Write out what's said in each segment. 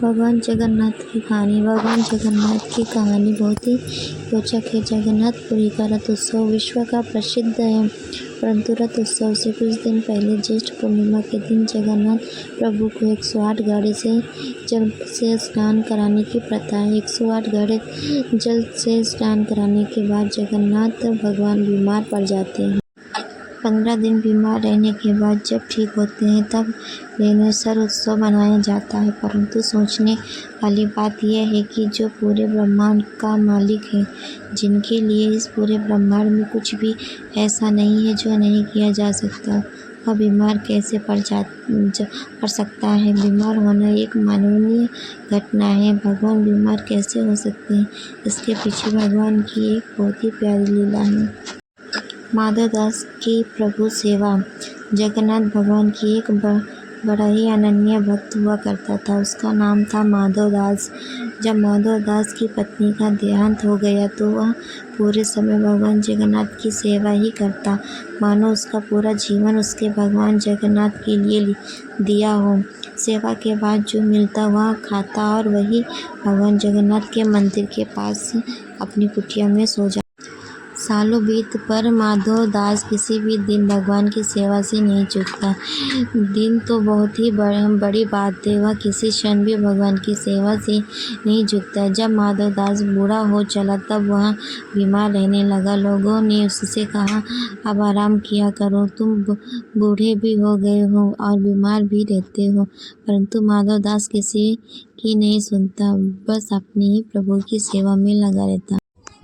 भगवान जगन्नाथ की कहानी। भगवान जगन्नाथ की कहानी बहुत ही रोचक है। जगन्नाथपुरी का रथ उत्सव विश्व का प्रसिद्ध है, परंतु रथ उत्सव से कुछ दिन पहले ज्येष्ठ पूर्णिमा के दिन जगन्नाथ प्रभु को 108 घड़े से जल से स्नान कराने की प्रथा है। 108 घड़े जल से स्नान कराने के बाद जगन्नाथ भगवान बीमार पड़ जाते हैं। 15 दिन बीमार रहने के बाद जब ठीक होते हैं तब लेनेसर उत्सव मनाया जाता है। परंतु सोचने वाली बात यह है कि जो पूरे ब्रह्मांड का मालिक है, जिनके लिए इस पूरे ब्रह्मांड में कुछ भी ऐसा नहीं है जो नहीं किया जा सकता, वह बीमार कैसे पड़ सकता है। बीमार होना एक मानवीय घटना है। भगवान बीमार कैसे हो सकते हैं, इसके पीछे भगवान की एक बहुत ही प्यारी लीला है। माधवदास की प्रभु सेवा। जगन्नाथ भगवान की एक बड़ा ही अनन्य भक्त हुआ करता था। उसका नाम था माधवदास। जब माधवदास की पत्नी का देहांत हो गया तो वह पूरे समय भगवान जगन्नाथ की सेवा ही करता, मानो उसका पूरा जीवन उसके भगवान जगन्नाथ के लिए दिया हो। सेवा के बाद जो मिलता वह खाता और वही भगवान जगन्नाथ के मंदिर के पास अपनी कुटिया में सो जाता। सालों बीत पर माधवदास किसी भी दिन भगवान की सेवा से नहीं चूकता। दिन तो बहुत ही बड़ी बात है, वह किसी क्षण भी भगवान की सेवा से नहीं चूकता। जब माधवदास बूढ़ा हो चला तब वह बीमार रहने लगा। लोगों ने उससे कहा, अब आराम किया करो, तुम बूढ़े भी हो गए हो और बीमार भी रहते हो। परंतु माधवदास किसी की नहीं सुनता, बस अपनी ही प्रभु की सेवा में लगा रहता।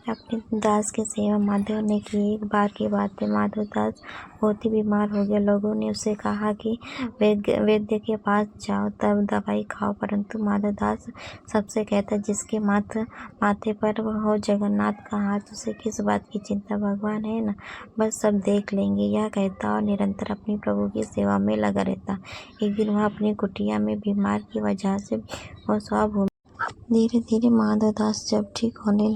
अपने दास की सेवा माधव ने की। एक बार की बात है, माधवदास बहुत ही बीमार हो गया। लोगों ने उससे कहा कि वैद्य के पास जाओ, तब दवाई खाओ। परंतु माधवदास सबसे कहता, जिसके माथे पर हो जगन्नाथ का हाथ, उसे किस बात की चिंता, भगवान है ना, बस सब देख लेंगे, यह कहता और निरंतर अपनी प्रभु की सेवा में लगा रहता। एक दिन वह अपनी कुटिया में बीमार की वजह से बेहोश हो। धीरे धीरे माधवदास जब ठीक होने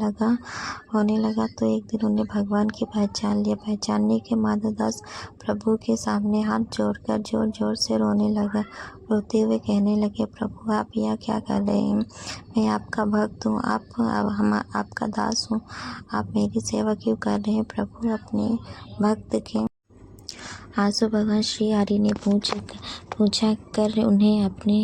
लगा तो एक दिन उन्हें भगवान की पहचान लिया। पहचानने के माधवदास प्रभु के सामने हाथ जोड़कर जोर जोर से रोने लगा। रोते हुए कहने लगे, प्रभु आप यह क्या कर रहे हैं? मैं आपका भक्त हूँ, आपका दास हूँ, आप मेरी सेवा क्यों कर रहे हैं? प्रभु अपने भक्त के आंसू भगवान श्री हरि ने पूछा कर उन्हें अपने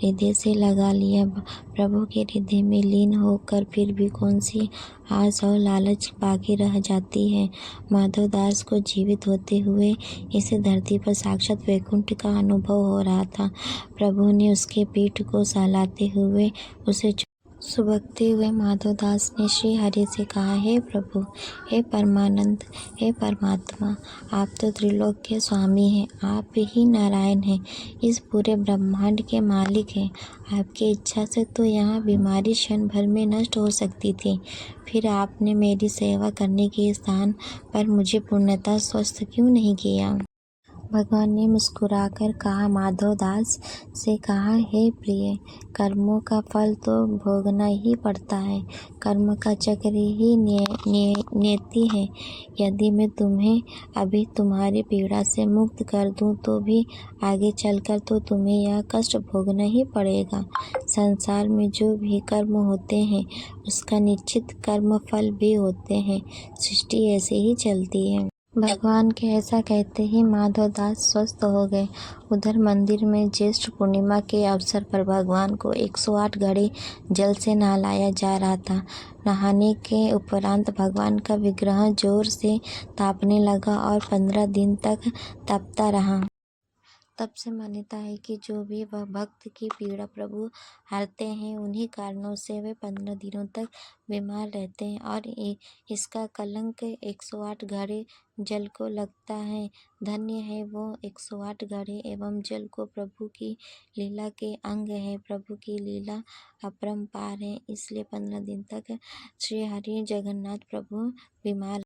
हृदय से लगा लिया। प्रभु के हृदय में लीन होकर फिर भी कौन सी आस और लालच बाकी रह जाती है। माधवदास को जीवित होते हुए इस धरती पर साक्षात वैकुंठ का अनुभव हो रहा था। प्रभु ने उसके पीठ को सहलाते हुए उसे सुबकते हुए माधवदास ने श्री हरि से कहा, हे प्रभु, हे परमानंद, हे परमात्मा, आप तो त्रिलोक के स्वामी हैं, आप ही नारायण हैं, इस पूरे ब्रह्मांड के मालिक हैं। आपकी इच्छा से तो यहाँ बीमारी क्षण भर में नष्ट हो सकती थी, फिर आपने मेरी सेवा करने के स्थान पर मुझे पूर्णतः स्वस्थ क्यों नहीं किया? भगवान ने मुस्कुराकर कहा, माधवदास से कहा, हे प्रिय, कर्मों का फल तो भोगना ही पड़ता है। कर्म का चक्र ही नियति है। यदि मैं तुम्हें अभी तुम्हारी पीड़ा से मुक्त कर दूं तो भी आगे चलकर तो तुम्हें यह कष्ट भोगना ही पड़ेगा। संसार में जो भी कर्म होते हैं उसका निश्चित कर्म फल भी होते हैं। सृष्टि ऐसे ही चलती है। भगवान के ऐसा कहते ही माधवदास स्वस्थ हो गए। उधर मंदिर में ज्येष्ठ पूर्णिमा के अवसर पर भगवान को 108 घड़े जल से नहलाया जा रहा था। नहाने के उपरांत भगवान का विग्रह जोर से तापने लगा और 15 दिन तक तपता रहा। तब से मान्यता है कि जो भी वह भक्त की पीड़ा प्रभु हरते हैं, उन्हीं कारणों से वे 15 दिनों तक बीमार रहते हैं और इसका कलंक 108 घड़े जल को लगता है। धन्य है वो 108 घड़े एवं जल को प्रभु की लीला के अंग है। प्रभु की लीला अपरंपार है, इसलिए 15 दिन तक श्री हरि जगन्नाथ प्रभु बीमार